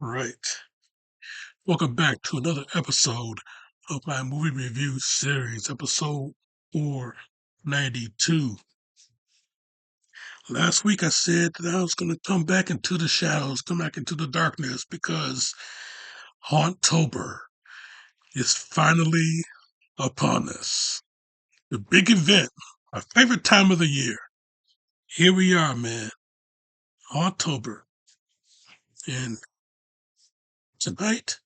Right. Welcome back to another episode of my movie review series, episode 492. Last week I said that I was going to come back into the shadows, come back into the darkness because Haunttober is finally upon us. The big event, my favorite time of the year. Here we are, man. Haunttober. And tonight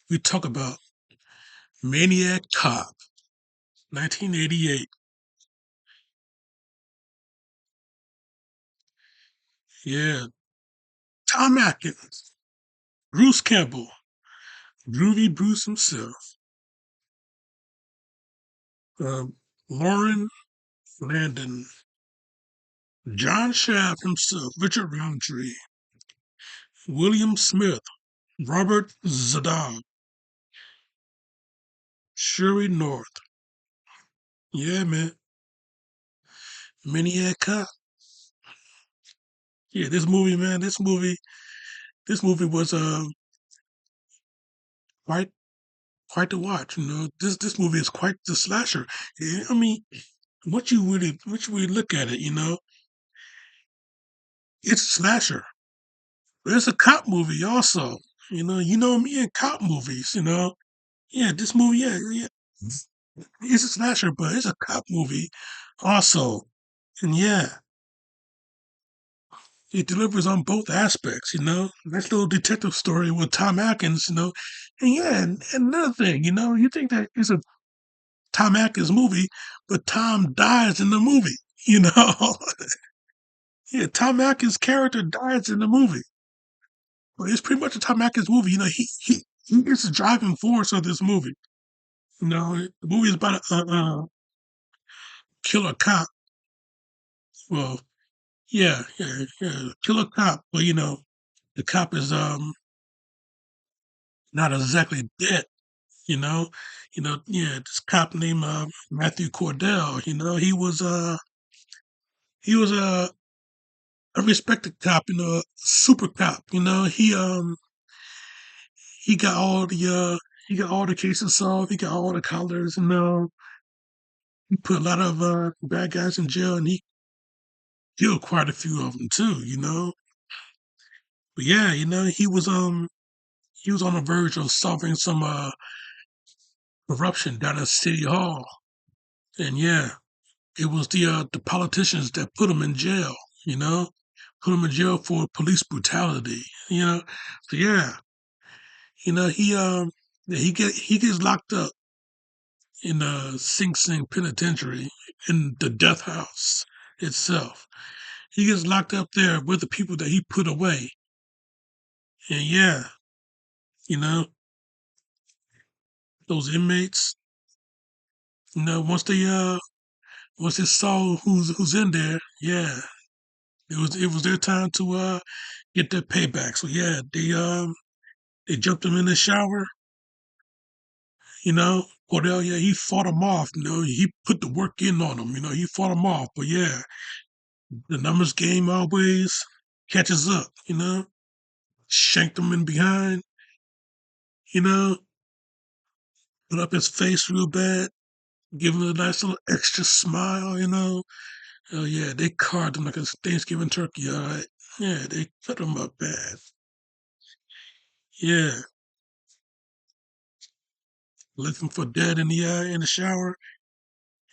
we talk about Maniac Cop, 1988. Yeah, Tom Atkins, Bruce Campbell, Groovy Bruce himself, um, Lauren Landon, John Shaft himself, Richard Roundtree, William Smith, Robert Z'Dar, Sherry North. Yeah, man. Maniac Cop. Yeah, this movie, man. This movie was quite quite to watch. This movie is quite the slasher. Yeah, I mean, what you really look at it, it's a slasher. There's a cop movie also. You know me in cop movies. Yeah, this movie, yeah, it's a slasher, but it's a cop movie also. And yeah, it delivers on both aspects. Nice little detective story with Tom Atkins. And yeah, and another thing, you think that it's a Tom Atkins movie, but Tom dies in the movie. You know, yeah, Tom Atkins' character dies in the movie. But it's pretty much a Tom Atkins movie. He is the driving force of this movie. The movie is about a killer cop. Well, yeah, killer cop. Well, the cop is not exactly dead. Yeah, this cop named Matthew Cordell. He was a respected cop. Super cop. He got all the cases solved. He got all the collars. He put a lot of bad guys in jail, and he killed quite a few of them too. But yeah, he was on the verge of solving some corruption down at City Hall, and yeah, it was the politicians that put him in jail. You know, put him in jail for police brutality. So yeah, he gets locked up in Sing Sing Penitentiary in the death house itself. He gets locked up there with the people that he put away. And yeah, you know, those inmates, once they saw who's in there, yeah, it was their time to get their payback. So yeah, they jumped him in the shower, Cordell, yeah, he fought him off, he put the work in on him, he fought him off. But yeah, the numbers game always catches up, shanked him in behind, you know, put up his face real bad, give him a nice little extra smile. Oh yeah, they carved him like a Thanksgiving turkey, all right. Yeah, they cut him up bad. Yeah, left him for dead in the shower.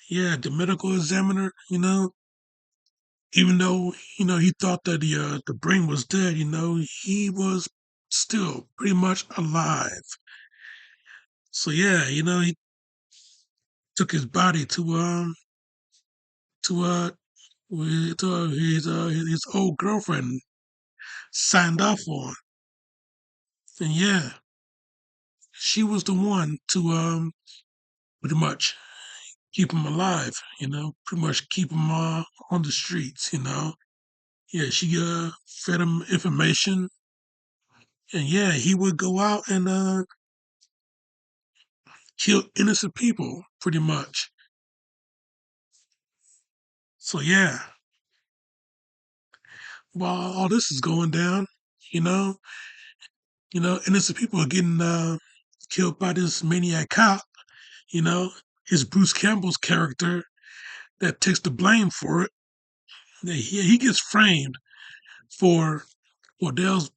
Yeah, the medical examiner, even though he thought that the brain was dead, he was still pretty much alive. So yeah, he took his body to his old girlfriend signed off on, and yeah, she was the one to pretty much keep him alive. Pretty much keep him on the streets. Yeah, she fed him information, and yeah, he would go out and kill innocent people, pretty much. So yeah, while all this is going down, you know, innocent people are getting killed by this maniac cop. You know, his Bruce Campbell's character that takes the blame for it. He gets framed for Wardell's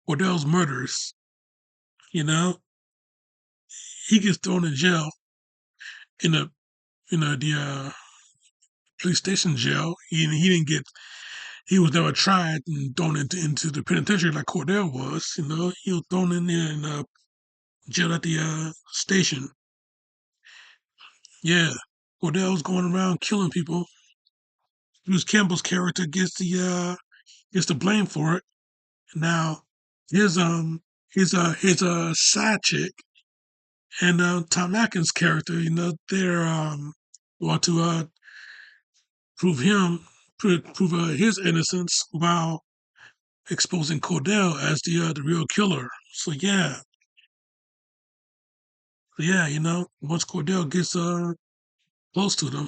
Wardell's murders. You know, he gets thrown in jail in a the police station jail. He didn't get. He was never tried and thrown into the penitentiary like Cordell was. He was thrown in there in jail at the station. Yeah, Cordell's going around killing people. Bruce Campbell's character gets the blame for it. Now his side chick and Tom Atkins' character, they're want to prove him prove his innocence while exposing Cordell as the real killer. So yeah, once Cordell gets close to them,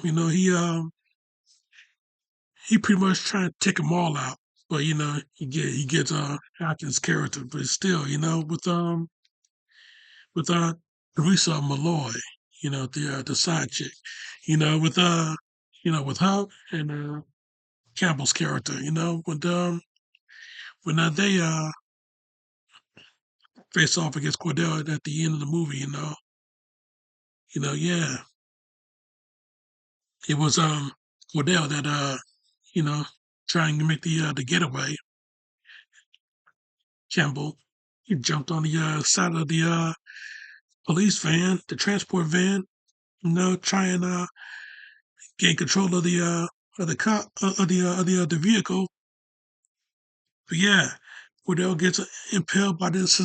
he pretty much trying to take them all out. But he gets Atkins' character, but still, with Teresa Malloy, the side chick, with with her and Campbell's character, when they face off against Cordell at the end of the movie, yeah, it was Cordell that you know trying to make the getaway. Campbell, he jumped on the side of the police van, the transport van, try and gain control of the cop of the vehicle. But yeah, Cordell gets impaled by this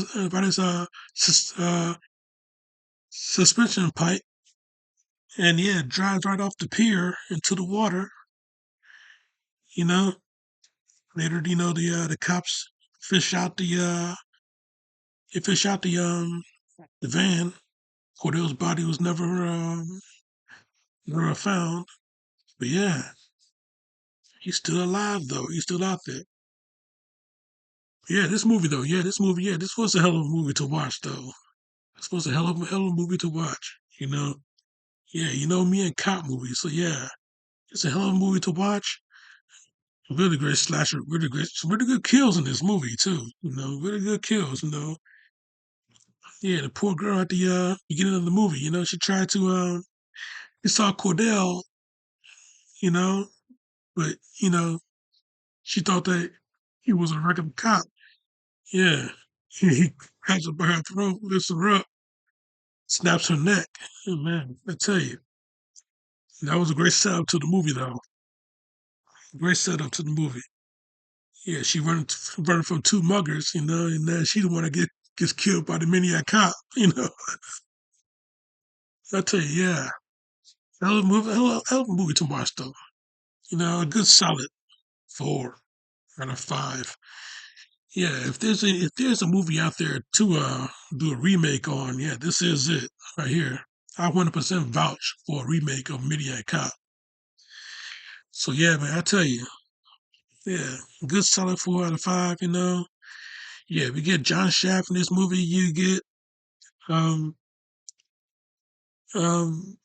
suspension pipe, and yeah, drives right off the pier into the water. You know, later, the cops fish out the van. Cordell's body was never found. But yeah, he's still alive though. He's still out there. Yeah, this movie though. Yeah, this movie. Yeah, this was a hell of a movie to watch though. This was a hell of a movie to watch. Yeah, me and cop movies. So yeah, it's a hell of a movie to watch. Really great slasher. Really great. Some really good kills in this movie too. Really good kills. Yeah, the poor girl at the beginning of the movie. She tried to. She saw Cordell. You know, but she thought that he was a regular cop. Yeah, he grabs her by her throat, lifts her up, snaps her neck. Oh, man, I tell you, that was a great setup to the movie, though. Great setup to the movie. Yeah, she running from two muggers, and then she the one that gets killed by the maniac cop. I tell you, yeah, hell of a movie to watch, though. A good solid 4 out of 5. Yeah, if there's a movie out there to do a remake on, yeah, this is it right here. I 100% vouch for a remake of Maniac Cop. So yeah, man, I tell you, yeah, good solid 4 out of 5. Yeah, we get John Shaft in this movie. You get um um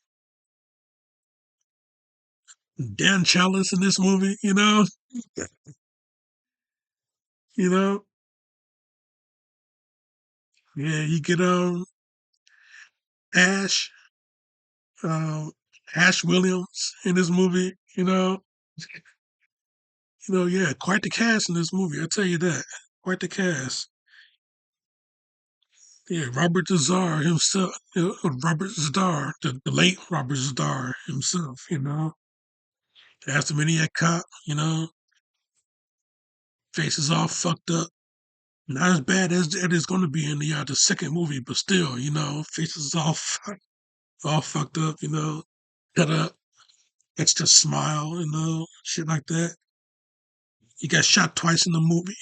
Dan Chalice in this movie. You know, yeah, you get Ash um Ash Williams in this movie. Yeah, quite the cast in this movie. I tell you that, quite the cast. Yeah, Robert Zadar himself, Robert Zadar, the late Robert Zadar himself. As the Maniac Cop. Face is all fucked up. Not as bad as it is going to be in the second movie, but still, face is all fucked up. Cut up, extra smile, shit like that. He got shot twice in the movie.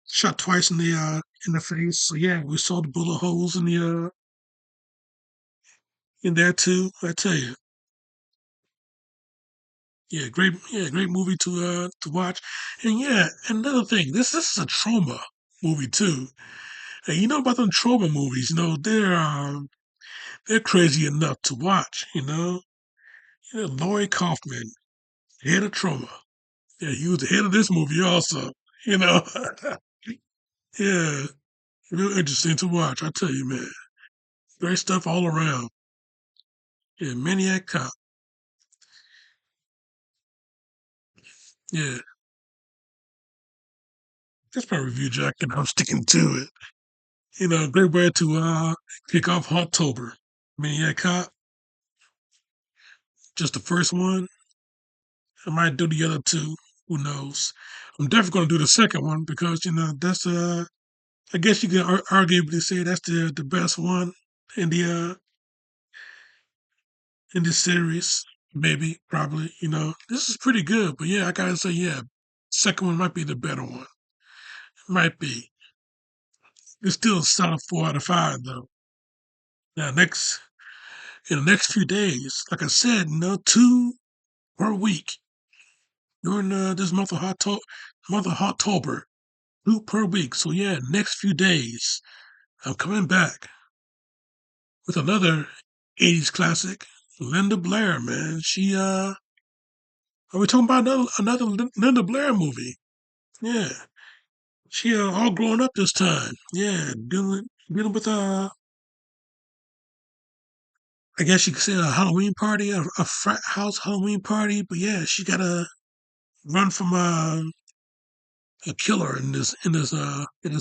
Shot twice in the face. So yeah, we saw the bullet holes in there too. I tell you, great movie to watch. And yeah, another thing, this is a trauma movie too. Hey, you know about them trauma movies? They're crazy enough to watch. Laurie Kaufman, head of trauma. Yeah, he was the head of this movie also. You know, yeah, real interesting to watch. I tell you, man, great stuff all around. Yeah, Maniac Cop. Yeah, that's my review, Jack, and I'm sticking to it. Great way to kick off Hottober. Maniac Cop, just the first one. I might do the other two. Who knows? I'm definitely going to do the second one because that's I guess you can arguably say that's the best one in the in this series. Maybe, probably. This is pretty good, but yeah, I gotta say, yeah, second one might be the better one. Might be. It's still a solid 4 out of 5 though. Now, in the next few days, like I said, 2 per week during this month of October, 2 per week. So yeah, next few days, I'm coming back with another '80s classic, Linda Blair. Man, are we talking about another Linda Blair movie? Yeah, she all grown up this time. Yeah, dealing with I guess you could say a Halloween party, a frat house Halloween party. But yeah, she got to run from a killer in this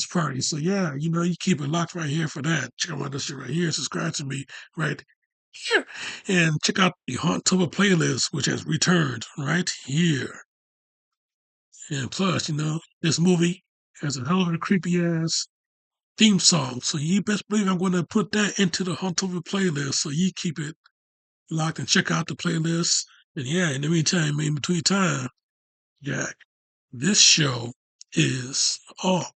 party. So yeah, you keep it locked right here for that. Check out this shit right here. Subscribe to me right here, and check out the Hauntober playlist, which has returned right here. And plus, this movie has a hell of a creepy ass theme song. So you best believe I'm going to put that into the Hauntober playlist. So you keep it locked and check out the playlist. And yeah, in the meantime, in between time, Jack, this show is off.